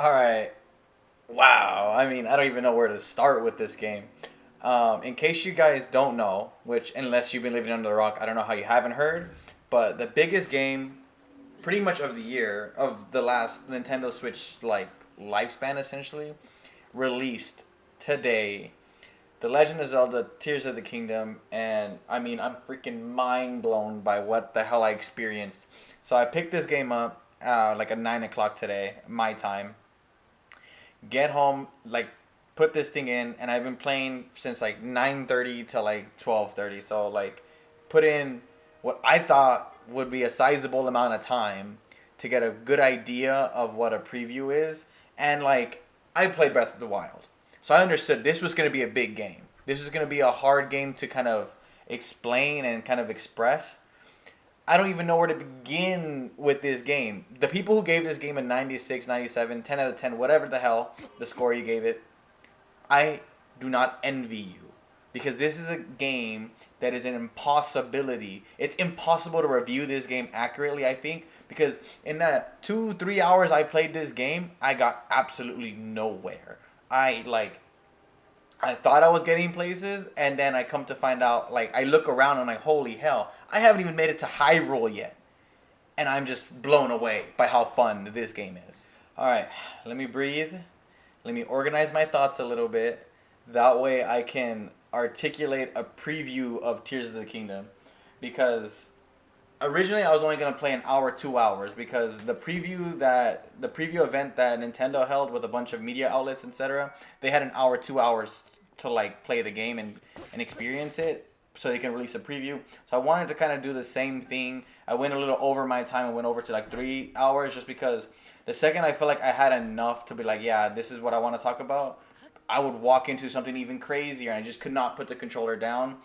All right. Wow. I mean, I don't even know where to start with this game. In case you guys don't know, which unless you've been living under the rock, I don't know how you haven't heard, but the biggest game, pretty much of the year of the last Nintendo Switch like lifespan, essentially, released today. The Legend of Zelda: Tears of the Kingdom, and I mean, I'm freaking mind blown by what the hell I experienced. So I picked this game up like at 9 o'clock today, my time, get home, like put this thing in, and I've been playing since like 9:30 to like 12:30. So like put in what I thought would be a sizable amount of time to get a good idea of what a preview is. And like I played Breath of the Wild. So I understood this was going to be a big game. This was going to be a hard game to kind of explain and kind of express. I don't even know where to begin with this game. The people who gave this game a 96, 97, 10 out of 10, whatever the hell the score you gave it, I do not envy you. Because this is a game that is an impossibility. It's impossible to review this game accurately, I think, because in that 2, 3 hours I played this game, I got absolutely nowhere. I thought I was getting places, and then I come to find out, like, I look around and I'm like, holy hell, I haven't even made it to Hyrule yet. And I'm just blown away by how fun this game is. Alright, let me breathe. Let me organize my thoughts a little bit. That way I can articulate a preview of Tears of the Kingdom. Because originally I was only gonna play an hour, 2 hours, because the preview event that Nintendo held with a bunch of media outlets, etc. They had an hour, 2 hours to like play the game and experience it, so they can release a preview. So I wanted to kind of do the same thing. I went a little over my time and went over to like 3 hours, just because the second I felt like I had enough to be like, yeah, this is what I want to talk about, I would walk into something even crazier, and I just could not put the controller down.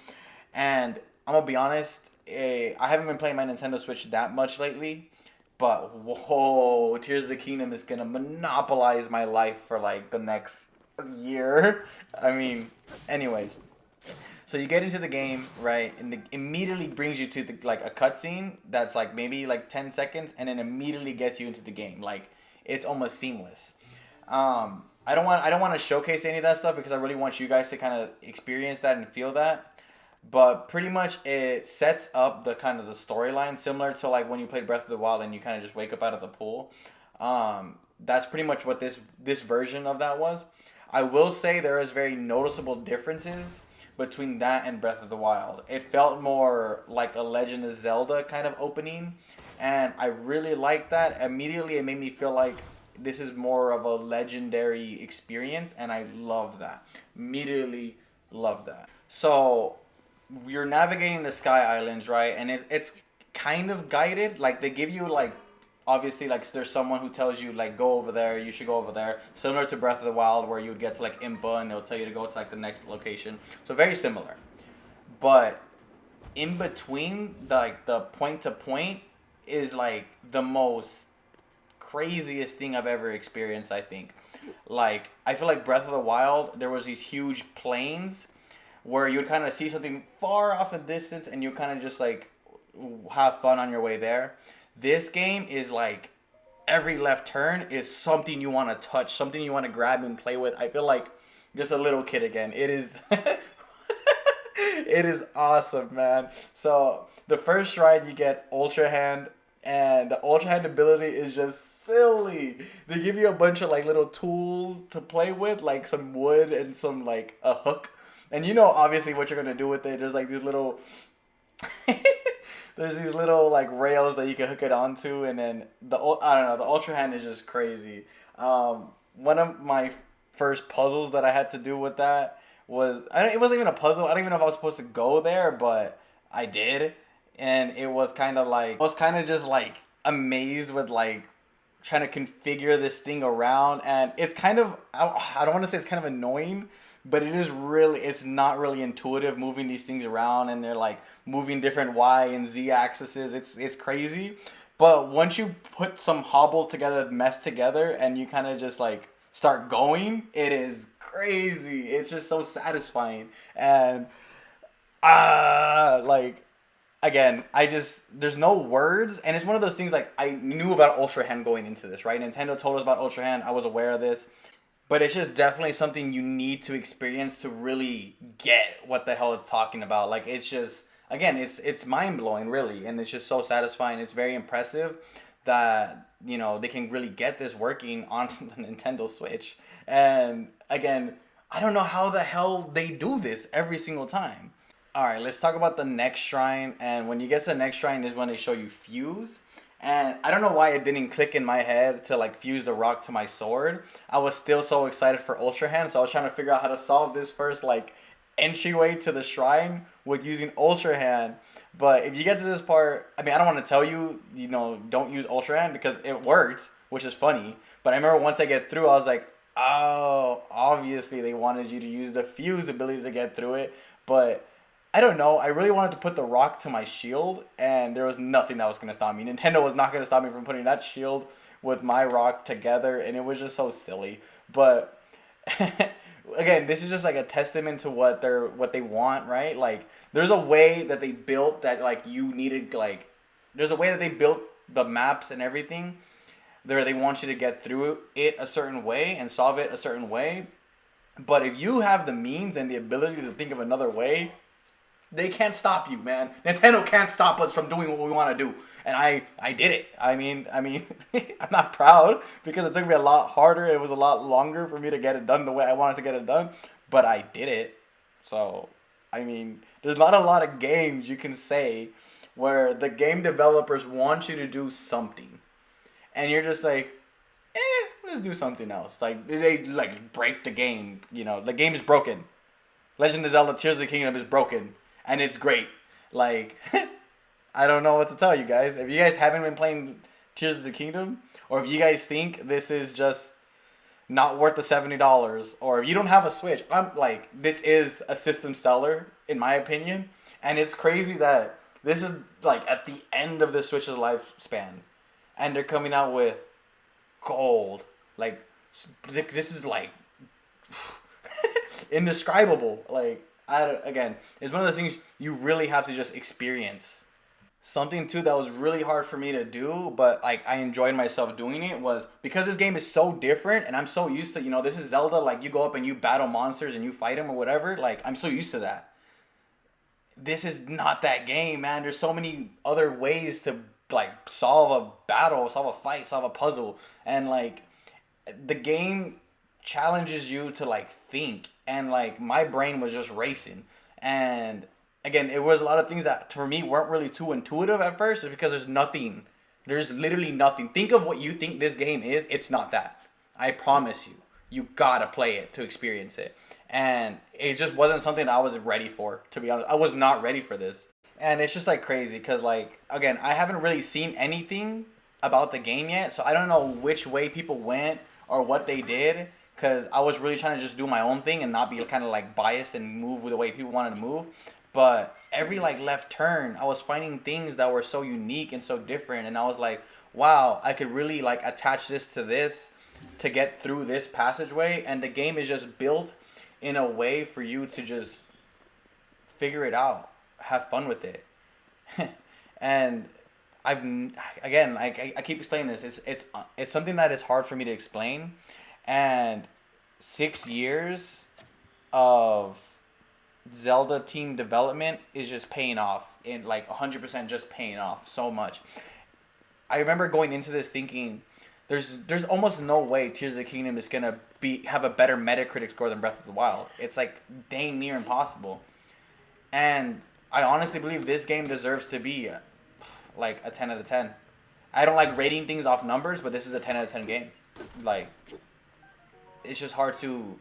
And I'm gonna be honest, I haven't been playing my Nintendo Switch that much lately, but whoa, Tears of the Kingdom is gonna monopolize my life for like the next year. I mean, anyways, so you get into the game, right, and it immediately brings you to like a cutscene that's like maybe like 10 seconds, and then immediately gets you into the game. Like it's almost seamless. I don't want to showcase any of that stuff because I really want you guys to kind of experience that and feel that. But pretty much it sets up the kind of the storyline similar to like when you played Breath of the Wild and you kind of just wake up out of the pool. That's pretty much what this version of that was. I will say there is very noticeable differences between that and Breath of the Wild. It felt more like a Legend of Zelda kind of opening, and I really liked that. Immediately, it made me feel like this is more of a legendary experience, and I love that. Immediately love that. So you're navigating the Sky Islands, right? And it's kind of guided. Like they give you like obviously like there's someone who tells you like go over there, you should go over there. Similar to Breath of the Wild where you would get to like Impa and they'll tell you to go to like the next location. So very similar. But in between like the point to point is like the most craziest thing I've ever experienced, I think. Like I feel like Breath of the Wild, there was these huge plains where you would kind of see something far off in distance and you kind of just like have fun on your way there. This game is like every left turn is something you want to touch, something you want to grab and play with. I feel like just a little kid again. It is it is awesome, man. So the first shrine you get Ultra Hand, and the Ultra Hand ability is just silly. They give you a bunch of like little tools to play with, like some wood and some like a hook, and you know obviously what you're gonna do with it. There's like these little there's these little like rails that you can hook it onto, and then I don't know, the Ultra Hand is just crazy. One of my first puzzles that I had to do with that was it wasn't even a puzzle. I don't even know if I was supposed to go there, but I did, and it was kind of like I was kind of just like amazed with like trying to configure this thing around, and it's kind of I don't want to say it's kind of annoying, but it's not really intuitive moving these things around, and they're like moving different Y and Z axes. It's crazy, but once you put some hobble together mess together and you kind of just like start going, it is crazy. It's just so satisfying, and like again, there's no words, and it's one of those things like I knew about Ultra Hand going into this, right? Nintendo told us about Ultra Hand. I was aware of this, but it's just definitely something you need to experience to really get what the hell it's talking about. Like it's just again, it's mind blowing, really, and it's just so satisfying. It's very impressive that they can really get this working on the Nintendo Switch. And again, I don't know how the hell they do this every single time. All right, let's talk about the next shrine. And when you get to the next shrine is when they show you fuse. And I don't know why it didn't click in my head to like fuse the rock to my sword. I was still so excited for Ultra Hand, so I was trying to figure out how to solve this first like entryway to the shrine with using Ultra Hand. But if you get to this part, I mean, I don't want to tell you, don't use Ultra Hand because it worked, which is funny. But I remember once I get through, I was like, oh, obviously they wanted you to use the fuse ability to get through it. But I don't know. I really wanted to put the rock to my shield, and there was nothing that was going to stop me. Nintendo was not going to stop me from putting that shield with my rock together, and it was just so silly. But again, this is just like a testament to what they want, right? Like there's a way that they built that like you needed like there's a way that they built the maps and everything. They want you to get through it a certain way and solve it a certain way. But if you have the means and the ability to think of another way, they can't stop you, man. Nintendo can't stop us from doing what we want to do. And I did it. I mean, I'm not proud because it took me a lot harder. It was a lot longer for me to get it done the way I wanted to get it done. But I did it. So, I mean, there's not a lot of games you can say where the game developers want you to do something. And you're just like, let's do something else. Like, they like break the game. The game is broken. Legend of Zelda Tears of the Kingdom is broken. And it's great. Like, I don't know what to tell you guys. If you guys haven't been playing Tears of the Kingdom, or if you guys think this is just not worth the $70, or if you don't have a Switch, I'm like, this is a system seller, in my opinion. And it's crazy that this is like at the end of the Switch's lifespan. And they're coming out with gold. Like, this is like indescribable. Like, again, it's one of those things you really have to just experience. Something too that was really hard for me to do, but like I enjoyed myself doing it was because this game is so different and I'm so used to, this is Zelda, like you go up and you battle monsters and you fight them or whatever. Like I'm so used to that. This is not that game, man. There's so many other ways to like solve a battle, solve a fight, solve a puzzle, and like the game challenges you to like think, and like my brain was just racing. And again, it was a lot of things that for me weren't really too intuitive at first, just because there's literally nothing. Think of what you think this game is. It's not that. I promise you. You gotta play it to experience it. And it just wasn't something I was ready for, to be honest. I was not ready for this. And it's just like crazy because like again, I haven't really seen anything about the game yet, so I don't know which way people went or what they did, because I was really trying to just do my own thing and not be kind of like biased and move the way people wanted to move. But every like left turn, I was finding things that were so unique and so different, and I was like, wow, I could really like attach this to get through this passageway. And the game is just built in a way for you to just figure it out, have fun with it. And I've again, I keep explaining this. It's something that is hard for me to explain, and 6 years of Zelda team development is just paying off in like 100%, just paying off so much. I remember going into this thinking there's almost no way Tears of the Kingdom is gonna have a better Metacritic score than Breath of the Wild. It's like dang near impossible. And I honestly believe this game deserves to be like a 10 out of 10. I don't like rating things off numbers, but this is a 10 out of 10 game. Like, it's just hard to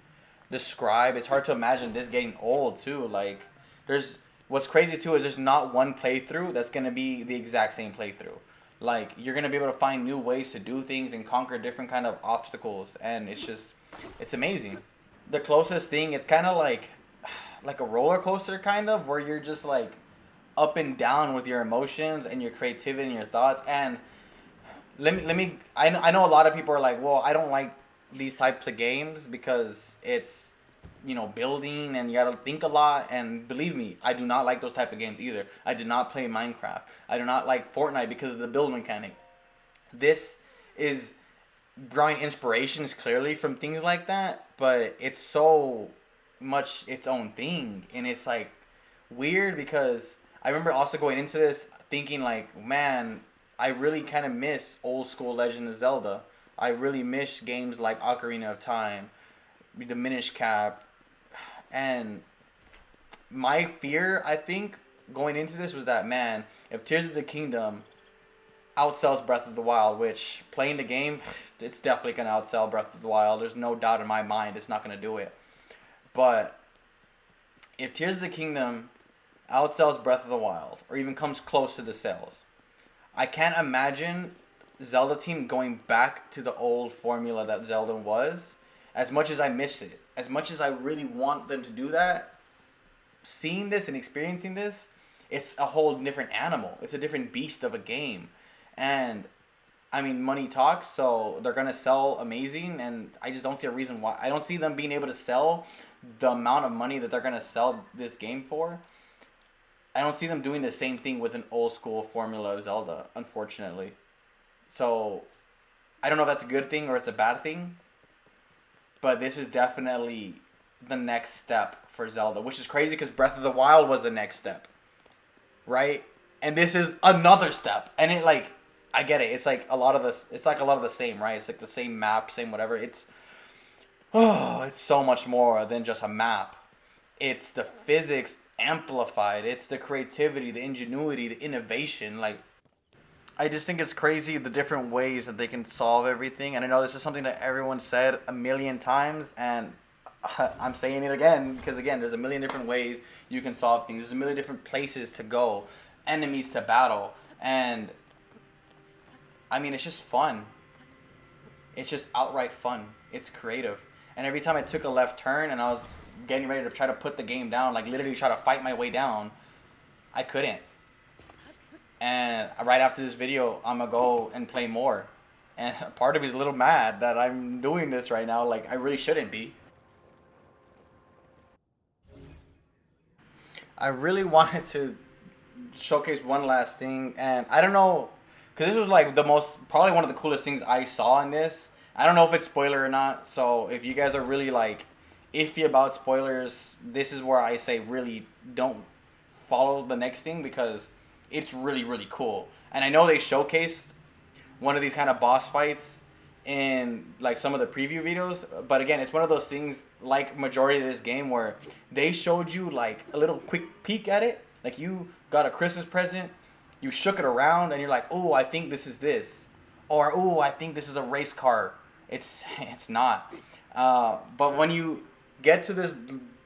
describe. It's hard to imagine this getting old too. Like, what's crazy too is there's not one playthrough that's gonna be the exact same playthrough. Like, you're gonna be able to find new ways to do things and conquer different kind of obstacles, and it's amazing. The closest thing, it's kind of like a roller coaster kind of, where you're just like up and down with your emotions and your creativity and your thoughts. And I know a lot of people are like, well, I don't like these types of games because it's building, and you gotta think a lot. And believe me, I do not like those type of games either. I did not play Minecraft. I do not like Fortnite because of the build mechanic. This is drawing inspirations clearly from things like that, but it's so much its own thing, and it's like weird because I remember also going into this thinking like, man, I really kind of miss old school Legend of Zelda. I really miss games like Ocarina of Time, the Minish Cap, and my fear, I think, going into this was that, man, if Tears of the Kingdom outsells Breath of the Wild, which playing the game, it's definitely gonna outsell Breath of the Wild. There's no doubt in my mind it's not gonna do it. But if Tears of the Kingdom outsells Breath of the Wild, or even comes close to the sales, I can't imagine Zelda team going back to the old formula that Zelda was. As much as I miss it, as much as I really want them to do that, seeing this and experiencing this, it's a whole different animal. It's a different beast of a game. And I mean, money talks, so they're gonna sell amazing, and I just don't see a reason why. I don't see them being able to sell the amount of money that they're gonna sell this game for. I don't see them doing the same thing with an old school formula of Zelda, unfortunately. So I don't know if that's a good thing or it's a bad thing, but this is definitely the next step for Zelda, which is crazy because Breath of the Wild was the next step, right? And this is another step, and it like, I get it. It's like a lot of this. It's like a lot of the same, right? It's like the same map, same whatever. It's so much more than just a map. It's the physics amplified. It's the creativity, the ingenuity, the innovation. Like, I just think it's crazy the different ways that they can solve everything. And I know this is something that everyone said a million times, and I'm saying it again because, again, there's a million different ways you can solve things. There's a million different places to go, enemies to battle, and I mean, it's just fun. It's just outright fun. It's creative. And every time I took a left turn and I was getting ready to try to put the game down, like literally try to fight my way down, I couldn't. And right after this video, I'm going to go and play more. And part of me is a little mad that I'm doing this right now. Like, I really shouldn't be. I really wanted to showcase one last thing. And I don't know, because this was like probably one of the coolest things I saw in this. I don't know if it's spoiler or not. So if you guys are really like iffy about spoilers, this is where I say really don't follow the next thing because it's really, really cool. And I know they showcased one of these kind of boss fights in like some of the preview videos, but again, it's one of those things like majority of this game where they showed you like a little quick peek at it. Like you got a Christmas present, you shook it around, and you're like, oh, I think this is this, or oh, I think this is a race car. It's not. But when you get to this,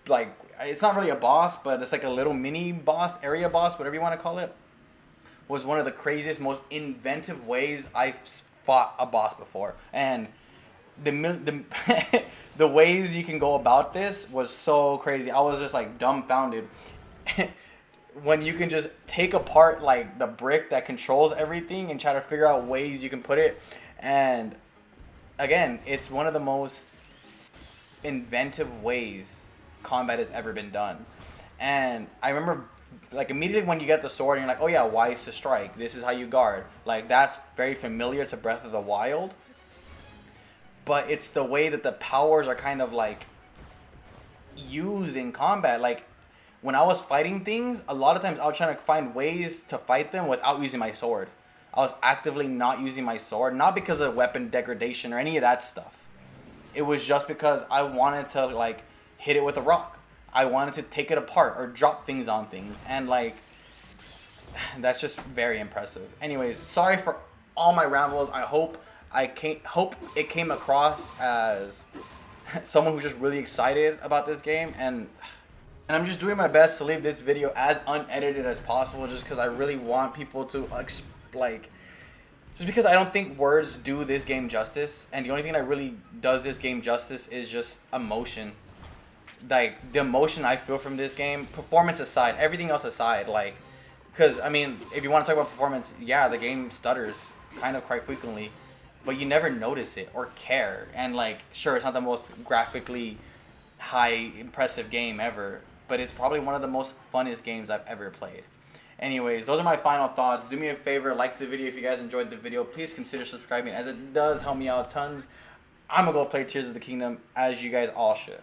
like, it's not really a boss, but it's like a little mini boss, area boss, whatever you want to call it, was one of the craziest, most inventive ways I've fought a boss before. And the the ways you can go about this was so crazy. I was just like dumbfounded. When you can just take apart like the brick that controls everything and try to figure out ways you can put it. And again, it's one of the most inventive ways combat has ever been done. And I remember like immediately when you get the sword and you're like, oh yeah, why is to strike? This is how you guard. Like that's very familiar to Breath of the Wild. But it's the way that the powers are kind of like used in combat. Like when I was fighting things, a lot of times I was trying to find ways to fight them without using my sword. I was actively not using my sword, not because of weapon degradation or any of that stuff. It was just because I wanted to like hit it with a rock. I wanted to take it apart or drop things on things, and like that's just very impressive. Anyways, sorry for all my rambles. I hope it came across as someone who's just really excited about this game, and I'm just doing my best to leave this video as unedited as possible, just because I really want people to like, just because I don't think words do this game justice, and the only thing that really does this game justice is just emotion. Like the emotion I feel from this game, performance aside, everything else aside, like, because I mean, if you want to talk about performance, yeah, the game stutters kind of quite frequently, but you never notice it or care. And like, sure, it's not the most graphically high impressive game ever, but it's probably one of the most funnest games I've ever played. Anyways, those are my final thoughts. Do me a favor, like the video if you guys enjoyed the video. Please consider subscribing, as it does help me out tons. I'm gonna go play Tears of the Kingdom, as you guys all should.